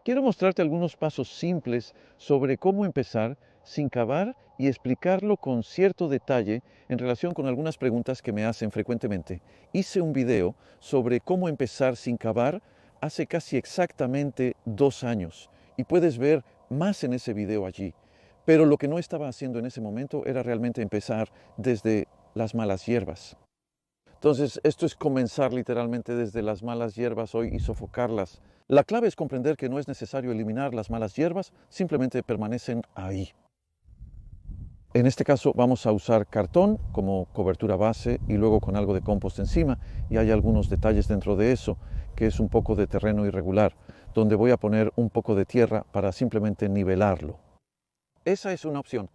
Quiero mostrarte algunos pasos simples sobre cómo empezar sin cavar y explicarlo con cierto detalle en relación con algunas preguntas que me hacen frecuentemente. Hice un video sobre cómo empezar sin cavar hace casi exactamente 2 años y puedes ver más en ese video allí. Pero lo que no estaba haciendo en ese momento era realmente empezar desde las malas hierbas. Entonces, esto es comenzar literalmente desde las malas hierbas hoy y sofocarlas. La clave es comprender que no es necesario eliminar las malas hierbas, simplemente permanecen ahí. En este caso vamos a usar cartón como cobertura base y luego con algo de compost encima, y hay algunos detalles dentro de eso, que es un poco de terreno irregular, donde voy a poner un poco de tierra para simplemente nivelarlo. Esa es una opción.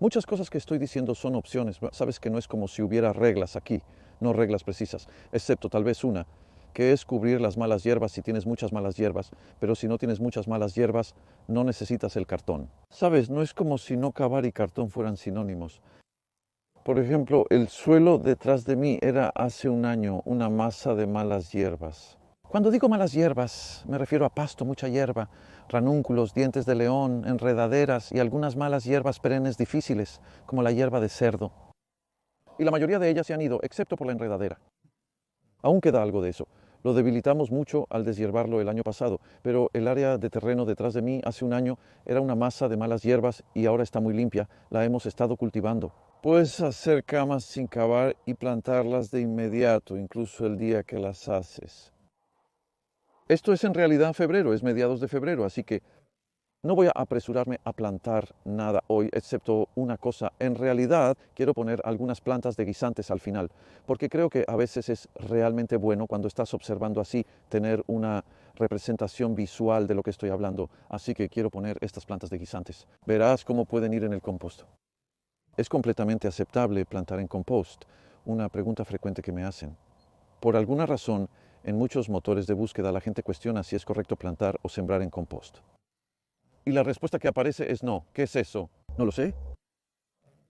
Muchas cosas que estoy diciendo son opciones. Sabes que no es como si hubiera reglas aquí, no reglas precisas, excepto tal vez una, que es cubrir las malas hierbas si tienes muchas malas hierbas, pero si no tienes muchas malas hierbas, no necesitas el cartón. Sabes, no es como si no cavar y cartón fueran sinónimos. Por ejemplo, el suelo detrás de mí era hace un año una masa de malas hierbas. Cuando digo malas hierbas, me refiero a pasto, mucha hierba, ranúnculos, dientes de león, enredaderas y algunas malas hierbas perennes difíciles, como la hierba de cerdo. Y la mayoría de ellas se han ido, excepto por la enredadera. Aún queda algo de eso. Lo debilitamos mucho al deshiervarlo el año pasado, pero el área de terreno detrás de mí hace un año era una masa de malas hierbas y ahora está muy limpia. La hemos estado cultivando. Puedes hacer camas sin cavar y plantarlas de inmediato, incluso el día que las haces. Esto es en realidad febrero, es mediados de febrero, así que no voy a apresurarme a plantar nada hoy, excepto una cosa. En realidad quiero poner algunas plantas de guisantes al final, porque creo que a veces es realmente bueno cuando estás observando así, tener una representación visual de lo que estoy hablando. Así que quiero poner estas plantas de guisantes. Verás cómo pueden ir en el compost. ¿Es completamente aceptable plantar en compost? Una pregunta frecuente que me hacen. Por alguna razón, en muchos motores de búsqueda la gente cuestiona si es correcto plantar o sembrar en compost. Y la respuesta que aparece es no. ¿Qué es eso? No lo sé.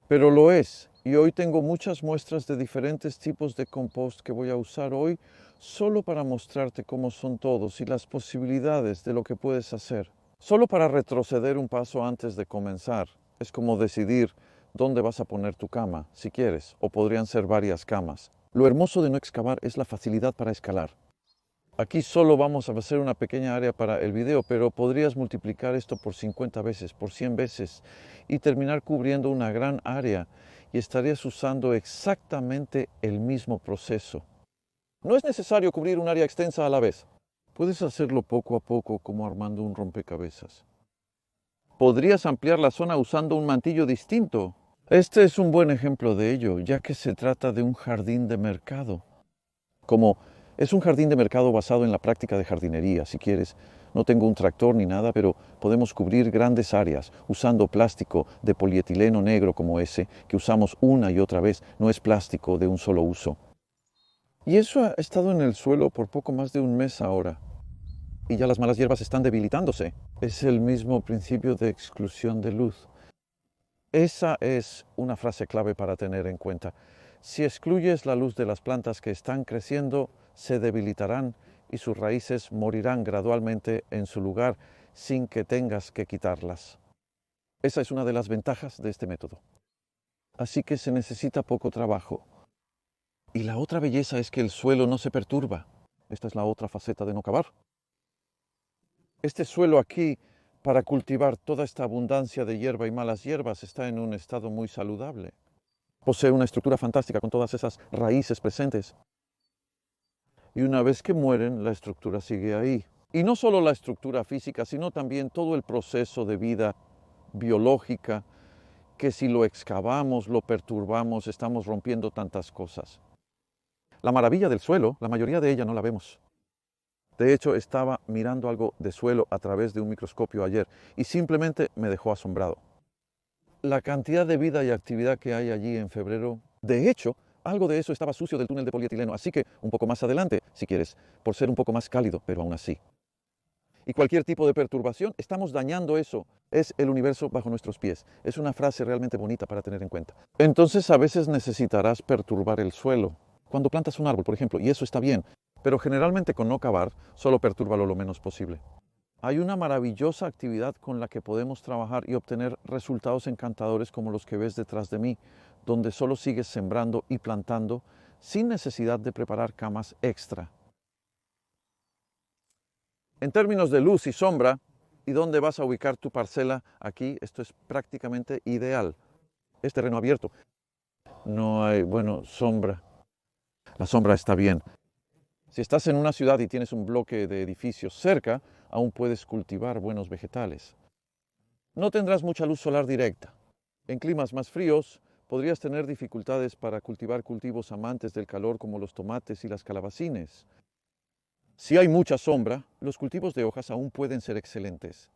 Pero lo es. Y hoy tengo muchas muestras de diferentes tipos de compost que voy a usar hoy solo para mostrarte cómo son todos y las posibilidades de lo que puedes hacer. Solo para retroceder un paso antes de comenzar. Es como decidir dónde vas a poner tu cama, si quieres, o podrían ser varias camas. Lo hermoso de no excavar es la facilidad para escalar. Aquí solo vamos a hacer una pequeña área para el video, pero podrías multiplicar esto por 50 veces, por 100 veces y terminar cubriendo una gran área y estarías usando exactamente el mismo proceso. No es necesario cubrir un área extensa a la vez. Puedes hacerlo poco a poco como armando un rompecabezas. Podrías ampliar la zona usando un mantillo distinto. Este es un buen ejemplo de ello, ya que se trata de un jardín de mercado. Es un jardín de mercado basado en la práctica de jardinería, si quieres. No tengo un tractor ni nada, pero podemos cubrir grandes áreas usando plástico de polietileno negro como ese, que usamos una y otra vez. No es plástico de un solo uso. Y eso ha estado en el suelo por poco más de un mes ahora. Y ya las malas hierbas están debilitándose. Es el mismo principio de exclusión de luz. Esa es una frase clave para tener en cuenta. Si excluyes la luz de las plantas que están creciendo, se debilitarán y sus raíces morirán gradualmente en su lugar sin que tengas que quitarlas. Esa es una de las ventajas de este método. Así que se necesita poco trabajo. Y la otra belleza es que el suelo no se perturba. Esta es la otra faceta de no cavar. Este suelo aquí, para cultivar toda esta abundancia de hierba y malas hierbas, está en un estado muy saludable. Posee una estructura fantástica con todas esas raíces presentes. Y una vez que mueren, la estructura sigue ahí. Y no solo la estructura física, sino también todo el proceso de vida biológica, que si lo excavamos, lo perturbamos, estamos rompiendo tantas cosas. La maravilla del suelo, la mayoría de ella no la vemos. De hecho, estaba mirando algo de suelo a través de un microscopio ayer y simplemente me dejó asombrado. La cantidad de vida y actividad que hay allí en febrero. De hecho, algo de eso estaba sucio del túnel de polietileno, así que un poco más adelante, si quieres, por ser un poco más cálido, pero aún así. Y cualquier tipo de perturbación, estamos dañando eso. Es el universo bajo nuestros pies. Es una frase realmente bonita para tener en cuenta. Entonces, a veces necesitarás perturbar el suelo. Cuando plantas un árbol, por ejemplo, y eso está bien, pero generalmente con no cavar, solo pertúrbalo lo menos posible. Hay una maravillosa actividad con la que podemos trabajar y obtener resultados encantadores como los que ves detrás de mí, donde solo sigues sembrando y plantando sin necesidad de preparar camas extra. En términos de luz y sombra, ¿y dónde vas a ubicar tu parcela? Aquí esto es prácticamente ideal. Es terreno abierto. No hay, bueno, sombra. La sombra está bien. Si estás en una ciudad y tienes un bloque de edificios cerca, aún puedes cultivar buenos vegetales. No tendrás mucha luz solar directa. En climas más fríos, podrías tener dificultades para cultivar cultivos amantes del calor como los tomates y las calabacines. Si hay mucha sombra, los cultivos de hojas aún pueden ser excelentes.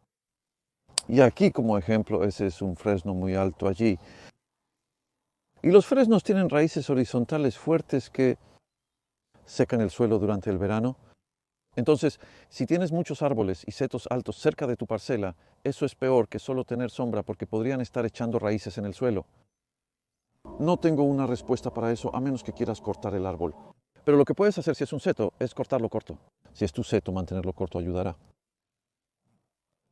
Y aquí, como ejemplo, ese es un fresno muy alto allí. Y los fresnos tienen raíces horizontales fuertes que secan el suelo durante el verano. Entonces, si tienes muchos árboles y setos altos cerca de tu parcela, eso es peor que solo tener sombra porque podrían estar echando raíces en el suelo. No tengo una respuesta para eso a menos que quieras cortar el árbol. Pero lo que puedes hacer si es un seto es cortarlo corto. Si es tu seto, mantenerlo corto ayudará.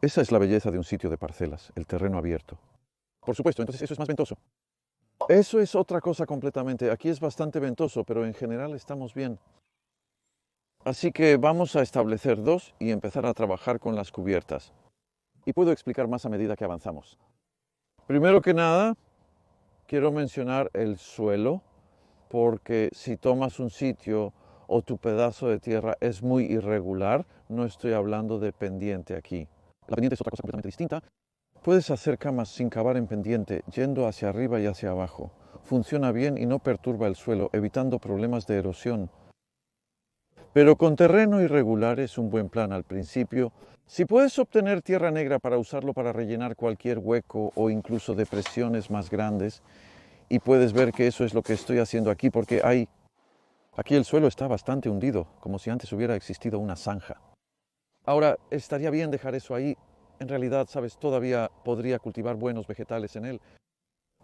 Esa es la belleza de un sitio de parcelas, el terreno abierto. Por supuesto, entonces eso es más ventoso. Eso es otra cosa completamente. Aquí es bastante ventoso, pero en general estamos bien. Así que vamos a establecer dos y empezar a trabajar con las cubiertas. Y puedo explicar más a medida que avanzamos. Primero que nada, quiero mencionar el suelo, porque si tomas un sitio o tu pedazo de tierra es muy irregular, no estoy hablando de pendiente aquí. La pendiente es otra cosa completamente distinta. Puedes hacer camas sin cavar en pendiente, yendo hacia arriba y hacia abajo. Funciona bien y no perturba el suelo, evitando problemas de erosión. Pero con terreno irregular es un buen plan al principio. Si puedes obtener tierra negra para usarlo para rellenar cualquier hueco o incluso depresiones más grandes, y puedes ver que eso es lo que estoy haciendo aquí porque aquí el suelo está bastante hundido, como si antes hubiera existido una zanja. Ahora, estaría bien dejar eso ahí. En realidad, sabes, todavía podría cultivar buenos vegetales en él.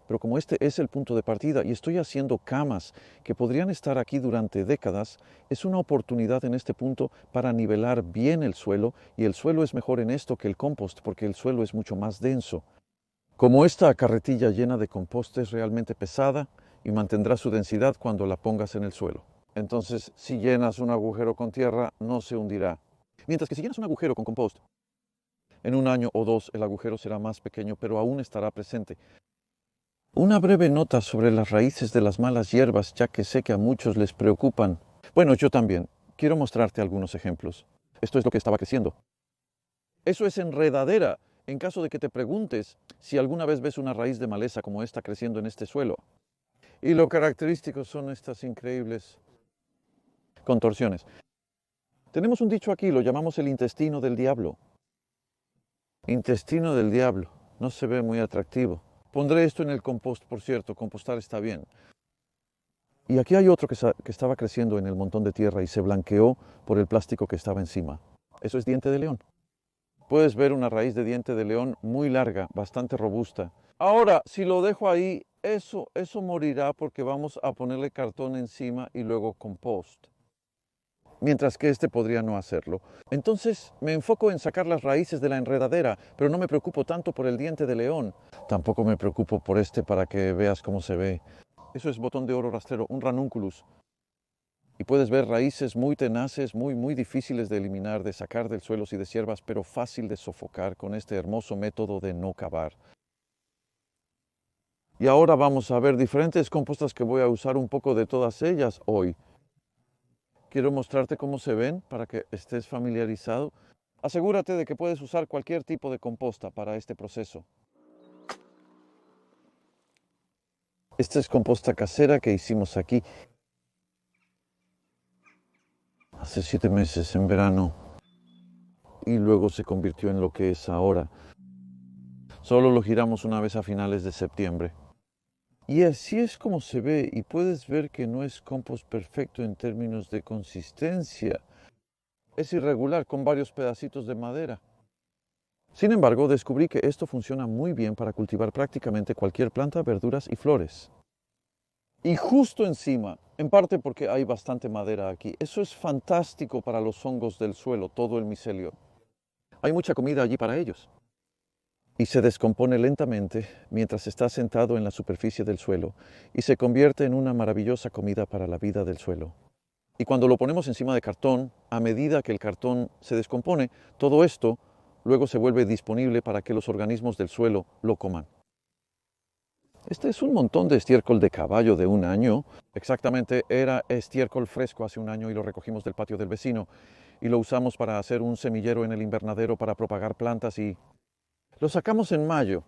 Pero como este es el punto de partida y estoy haciendo camas que podrían estar aquí durante décadas, es una oportunidad en este punto para nivelar bien el suelo, y el suelo es mejor en esto que el compost porque el suelo es mucho más denso. Como esta carretilla llena de compost es realmente pesada y mantendrá su densidad cuando la pongas en el suelo. Entonces, si llenas un agujero con tierra, no se hundirá. Mientras que si llenas un agujero con compost, en un año o dos el agujero será más pequeño, pero aún estará presente. Una breve nota sobre las raíces de las malas hierbas, ya que sé que a muchos les preocupan. Bueno, yo también. Quiero mostrarte algunos ejemplos. Esto es lo que estaba creciendo. Eso es enredadera, en caso de que te preguntes si alguna vez ves una raíz de maleza como esta creciendo en este suelo. Y lo característico son estas increíbles contorsiones. Tenemos un dicho aquí, lo llamamos el intestino del diablo. Intestino del diablo. No se ve muy atractivo. Pondré esto en el compost, por cierto. Compostar está bien. Y aquí hay otro que estaba creciendo en el montón de tierra y se blanqueó por el plástico que estaba encima. Eso es diente de león. Puedes ver una raíz de diente de león muy larga, bastante robusta. Ahora, si lo dejo ahí, eso morirá porque vamos a ponerle cartón encima y luego compost. Mientras que este podría no hacerlo. Entonces me enfoco en sacar las raíces de la enredadera, pero no me preocupo tanto por el diente de león. Tampoco me preocupo por este para que veas cómo se ve. Eso es botón de oro rastrero, un ranunculus. Y puedes ver raíces muy tenaces, muy difíciles de eliminar, de sacar del suelo si deshierbas, pero fácil de sofocar con este hermoso método de no cavar. Y ahora vamos a ver diferentes compostas que voy a usar un poco de todas ellas hoy. Quiero mostrarte cómo se ven para que estés familiarizado. Asegúrate de que puedes usar cualquier tipo de composta para este proceso. Esta es composta casera que hicimos aquí hace 7 meses en verano y luego se convirtió en lo que es ahora. Solo lo giramos una vez a finales de septiembre. Y así es como se ve, y puedes ver que no es compost perfecto en términos de consistencia. Es irregular con varios pedacitos de madera. Sin embargo, descubrí que esto funciona muy bien para cultivar prácticamente cualquier planta, verduras y flores. Y justo encima, en parte porque hay bastante madera aquí, eso es fantástico para los hongos del suelo, todo el micelio. Hay mucha comida allí para ellos. Y se descompone lentamente mientras está sentado en la superficie del suelo y se convierte en una maravillosa comida para la vida del suelo. Y cuando lo ponemos encima de cartón, a medida que el cartón se descompone, todo esto luego se vuelve disponible para que los organismos del suelo lo coman. Este es un montón de estiércol de caballo de un año. Exactamente, era estiércol fresco hace un año y lo recogimos del patio del vecino y lo usamos para hacer un semillero en el invernadero para propagar plantas y lo sacamos en mayo.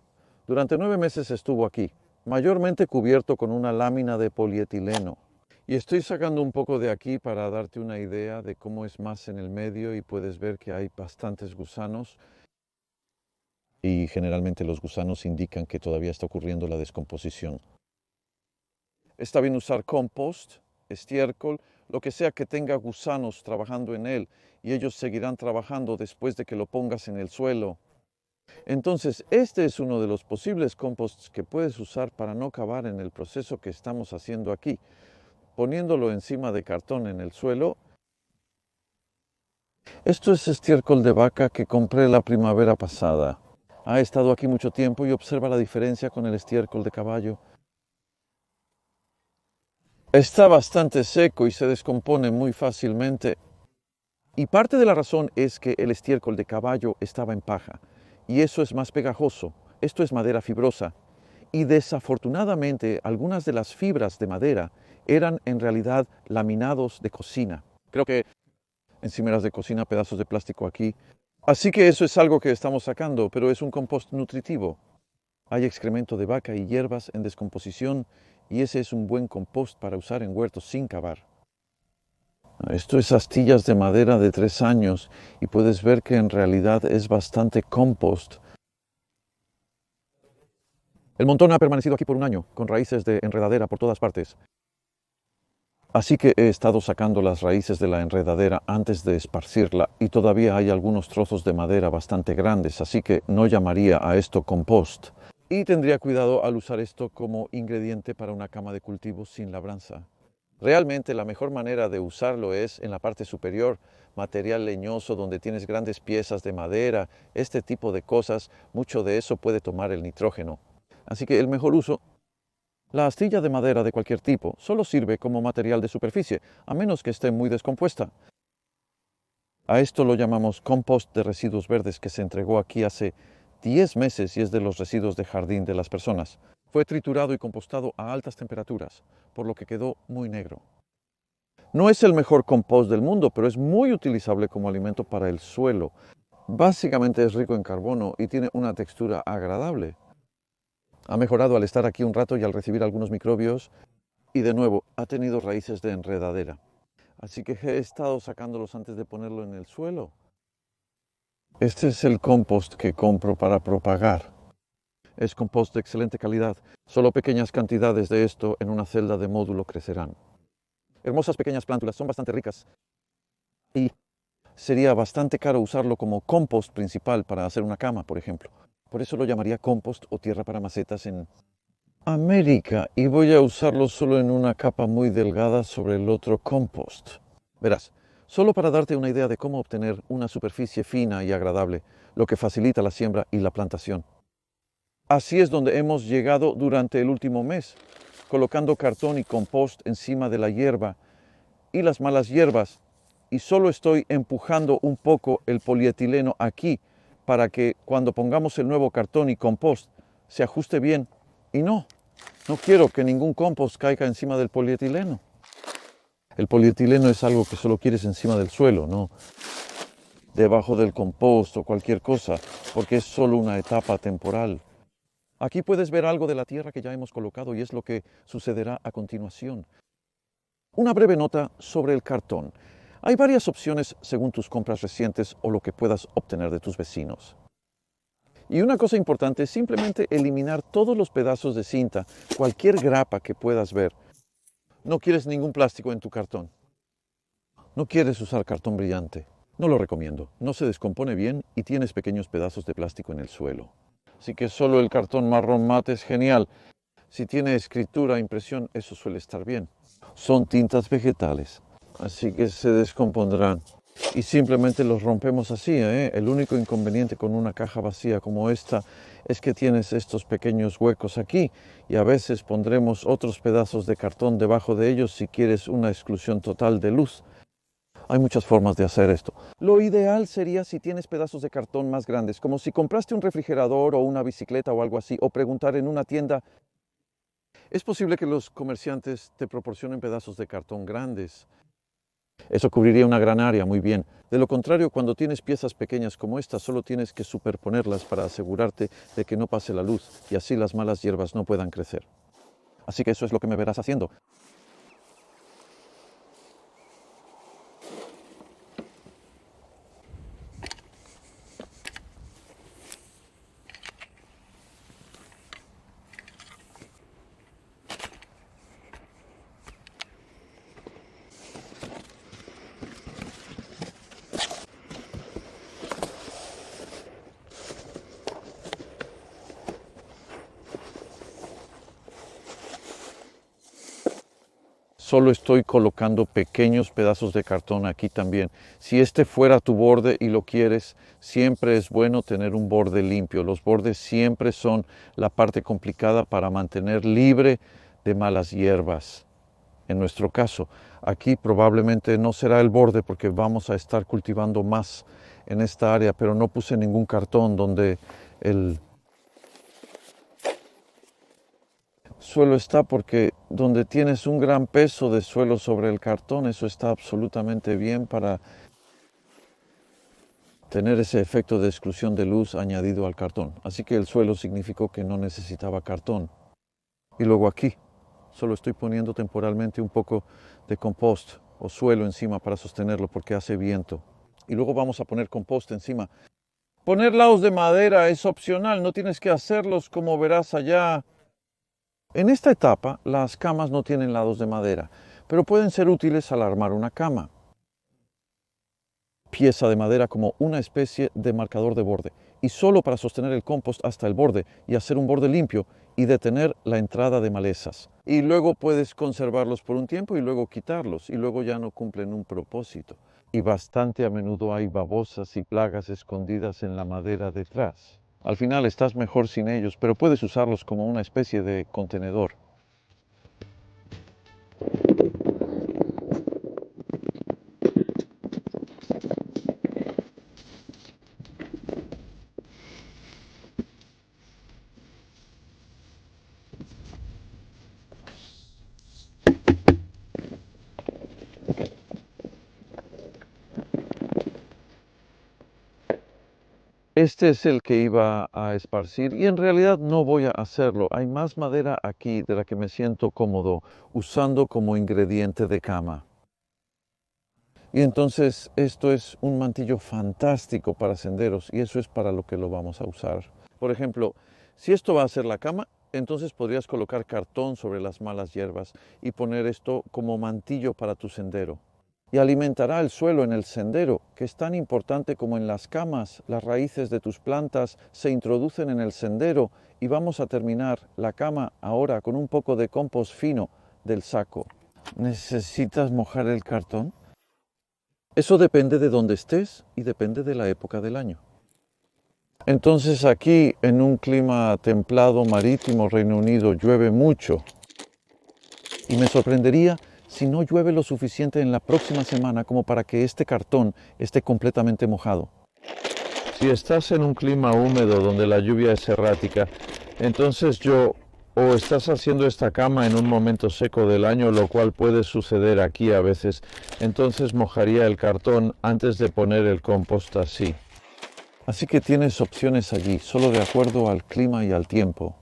Durante 9 meses estuvo aquí, mayormente cubierto con una lámina de polietileno. Y estoy sacando un poco de aquí para darte una idea de cómo es más en el medio y puedes ver que hay bastantes gusanos. Y generalmente los gusanos indican que todavía está ocurriendo la descomposición. Está bien usar compost, estiércol, lo que sea que tenga gusanos trabajando en él y ellos seguirán trabajando después de que lo pongas en el suelo. Entonces, este es uno de los posibles composts que puedes usar para no cavar en el proceso que estamos haciendo aquí. Poniéndolo encima de cartón en el suelo. Esto es estiércol de vaca que compré la primavera pasada. Ha estado aquí mucho tiempo y observa la diferencia con el estiércol de caballo. Está bastante seco y se descompone muy fácilmente. Y parte de la razón es que el estiércol de caballo estaba en paja. Y eso es más pegajoso. Esto es madera fibrosa. Y desafortunadamente algunas de las fibras de madera eran en realidad laminados de cocina. Creo que encimeras de cocina, pedazos de plástico aquí. Así que eso es algo que estamos sacando, pero es un compost nutritivo. Hay excremento de vaca y hierbas en descomposición y ese es un buen compost para usar en huertos sin cavar. Esto es astillas de madera de 3 años y puedes ver que en realidad es bastante compost. El montón ha permanecido aquí por un año, con raíces de enredadera por todas partes. Así que he estado sacando las raíces de la enredadera antes de esparcirla y todavía hay algunos trozos de madera bastante grandes, así que no llamaría a esto compost. Y tendría cuidado al usar esto como ingrediente para una cama de cultivo sin labranza. Realmente la mejor manera de usarlo es en la parte superior, material leñoso donde tienes grandes piezas de madera, este tipo de cosas, mucho de eso puede tomar el nitrógeno. Así que el mejor uso, la astilla de madera de cualquier tipo, solo sirve como material de superficie, a menos que esté muy descompuesta. A esto lo llamamos compost de residuos verdes que se entregó aquí hace 10 meses y es de los residuos de jardín de las personas. Fue triturado y compostado a altas temperaturas, por lo que quedó muy negro. No es el mejor compost del mundo, pero es muy utilizable como alimento para el suelo. Básicamente es rico en carbono y tiene una textura agradable. Ha mejorado al estar aquí un rato y al recibir algunos microbios y de nuevo ha tenido raíces de enredadera. Así que he estado sacándolos antes de ponerlo en el suelo. Este es el compost que compro para propagar. Es compost de excelente calidad. Solo pequeñas cantidades de esto en una celda de módulo crecerán. Hermosas pequeñas plántulas, son bastante ricas. Y sería bastante caro usarlo como compost principal para hacer una cama, por ejemplo. Por eso lo llamaría compost o tierra para macetas en América. Y voy a usarlo solo en una capa muy delgada sobre el otro compost. Verás, solo para darte una idea de cómo obtener una superficie fina y agradable, lo que facilita la siembra y la plantación. Así es donde hemos llegado durante el último mes, colocando cartón y compost encima de la hierba y las malas hierbas, y solo estoy empujando un poco el polietileno aquí para que cuando pongamos el nuevo cartón y compost se ajuste bien. Y no quiero que ningún compost caiga encima del polietileno. El polietileno es algo que solo quieres encima del suelo, no debajo del compost o cualquier cosa, porque es solo una etapa temporal. Aquí puedes ver algo de la tierra que ya hemos colocado y es lo que sucederá a continuación. Una breve nota sobre el cartón. Hay varias opciones según tus compras recientes o lo que puedas obtener de tus vecinos. Y una cosa importante es simplemente eliminar todos los pedazos de cinta, cualquier grapa que puedas ver. No quieres ningún plástico en tu cartón. No quieres usar cartón brillante. No lo recomiendo. No se descompone bien y tienes pequeños pedazos de plástico en el suelo. Así que solo el cartón marrón mate es genial. Si tiene escritura, impresión, eso suele estar bien. Son tintas vegetales, así que se descompondrán. y simplemente los rompemos así, ¿eh? El único inconveniente con una caja vacía como esta es que tienes estos pequeños huecos aquí y a veces pondremos otros pedazos de cartón debajo de ellos si quieres una exclusión total de luz. Hay muchas formas de hacer esto. Lo ideal sería si tienes pedazos de cartón más grandes, como si compraste un refrigerador o una bicicleta o algo así, o preguntar en una tienda. Es posible que los comerciantes te proporcionen pedazos de cartón grandes. Eso cubriría una gran área muy bien. De lo contrario, cuando tienes piezas pequeñas como esta, solo tienes que superponerlas para asegurarte de que no pase la luz y así las malas hierbas no puedan crecer. Así que eso es lo que me verás haciendo. Solo estoy colocando pequeños pedazos de cartón aquí también. Si este fuera tu borde y lo quieres, siempre es bueno tener un borde limpio. Los bordes siempre son la parte complicada para mantener libre de malas hierbas. En nuestro caso, aquí probablemente no será el borde porque vamos a estar cultivando más en esta área, pero no puse ningún cartón donde el suelo está, porque donde tienes un gran peso de suelo sobre el cartón, eso está absolutamente bien para tener ese efecto de exclusión de luz añadido al cartón. Así que el suelo significó que no necesitaba cartón. Y luego aquí, solo estoy poniendo temporalmente un poco de compost o suelo encima para sostenerlo porque hace viento. Y luego vamos a poner compost encima. Poner lados de madera es opcional, no tienes que hacerlos como verás allá. En esta etapa, las camas no tienen lados de madera, pero pueden ser útiles al armar una cama. Pieza de madera como una especie de marcador de borde, y solo para sostener el compost hasta el borde y hacer un borde limpio y detener la entrada de malezas. Y luego puedes conservarlos por un tiempo y luego quitarlos, y luego ya no cumplen un propósito. Y bastante a menudo hay babosas y plagas escondidas en la madera detrás. Al final estás mejor sin ellos, pero puedes usarlos como una especie de contenedor. Este es el que iba a esparcir y en realidad no voy a hacerlo. Hay más madera aquí de la que me siento cómodo usando como ingrediente de cama. Y entonces esto es un mantillo fantástico para senderos y eso es para lo que lo vamos a usar. Por ejemplo, si esto va a ser la cama, entonces podrías colocar cartón sobre las malas hierbas y poner esto como mantillo para tu sendero. Y alimentará el suelo en el sendero, que es tan importante como en las camas. Las raíces de tus plantas se introducen en el sendero y vamos a terminar la cama ahora con un poco de compost fino del saco. ¿Necesitas mojar el cartón? Eso depende de dónde estés y depende de la época del año. Entonces aquí en un clima templado marítimo Reino Unido llueve mucho y me sorprendería si no llueve lo suficiente en la próxima semana como para que este cartón esté completamente mojado. Si estás en un clima húmedo donde la lluvia es errática, entonces o estás haciendo esta cama en un momento seco del año, lo cual puede suceder aquí a veces, entonces mojaría el cartón antes de poner el compost así. Así que tienes opciones allí, solo de acuerdo al clima y al tiempo.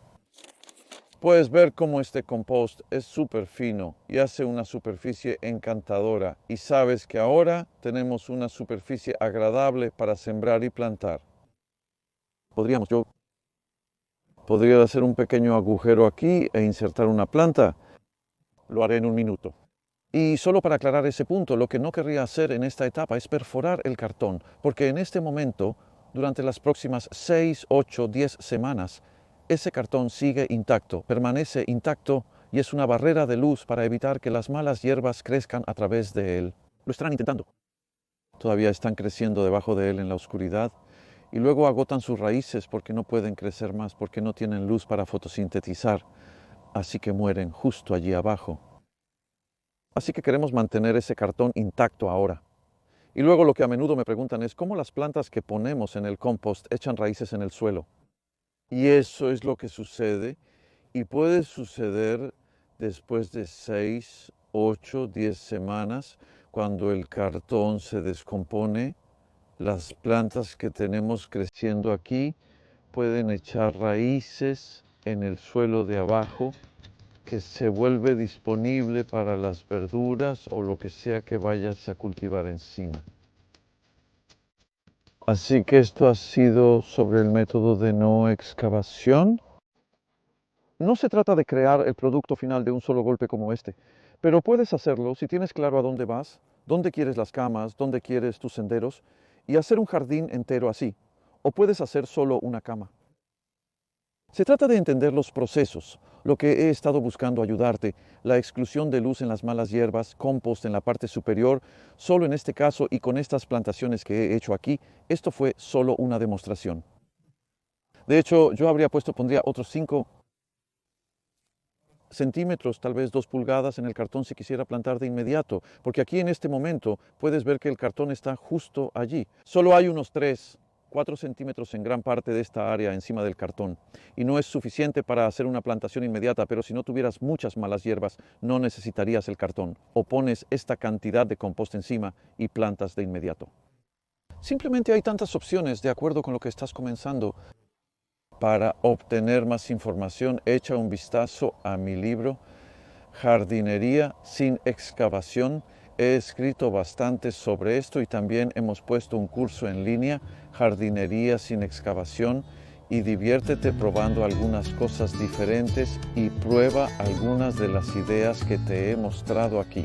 Puedes ver cómo este compost es súper fino y hace una superficie encantadora y sabes que ahora tenemos una superficie agradable para sembrar y plantar. Yo podría hacer un pequeño agujero aquí e insertar una planta. Lo haré en un minuto. Y solo para aclarar ese punto, lo que no querría hacer en esta etapa es perforar el cartón, porque en este momento, durante las próximas 6, 8, 10 semanas, ese cartón sigue intacto, permanece intacto y es una barrera de luz para evitar que las malas hierbas crezcan a través de él. Lo estarán intentando. todavía están creciendo debajo de él en la oscuridad, y luego agotan sus raíces porque no pueden crecer más, porque no tienen luz para fotosintetizar, así que mueren justo allí abajo. Así que queremos mantener ese cartón intacto ahora. Y luego lo que a menudo me preguntan es cómo las plantas que ponemos en el compost echan raíces en el suelo. Y eso es lo que sucede, y puede suceder después de 6, 8, 10 semanas, cuando el cartón se descompone. Las plantas que tenemos creciendo aquí pueden echar raíces en el suelo de abajo, que se vuelve disponible para las verduras o lo que sea que vayas a cultivar encima. Así que esto ha sido sobre el método de no excavación. No se trata de crear el producto final de un solo golpe como este, pero puedes hacerlo si tienes claro a dónde vas, dónde quieres las camas, dónde quieres tus senderos, y hacer un jardín entero así. O puedes hacer solo una cama. Se trata de entender los procesos, lo que he estado buscando ayudarte, la exclusión de luz en las malas hierbas, compost en la parte superior, solo en este caso y con estas plantaciones que he hecho aquí, esto fue solo una demostración. De hecho, yo pondría otros 5 centímetros, tal vez 2 pulgadas en el cartón si quisiera plantar de inmediato, porque aquí en este momento puedes ver que el cartón está justo allí. Solo hay unos 3, 4 centímetros en gran parte de esta área encima del cartón, y no es suficiente para hacer una plantación inmediata, pero si no tuvieras muchas malas hierbas, no necesitarías el cartón, o pones esta cantidad de compost encima y plantas de inmediato. Simplemente hay tantas opciones de acuerdo con lo que estás comenzando. Para obtener más información, echa un vistazo a mi libro, Jardinería sin excavación. He escrito bastante sobre esto y también hemos puesto un curso en línea, Jardinería sin excavación, y diviértete probando algunas cosas diferentes y prueba algunas de las ideas que te he mostrado aquí.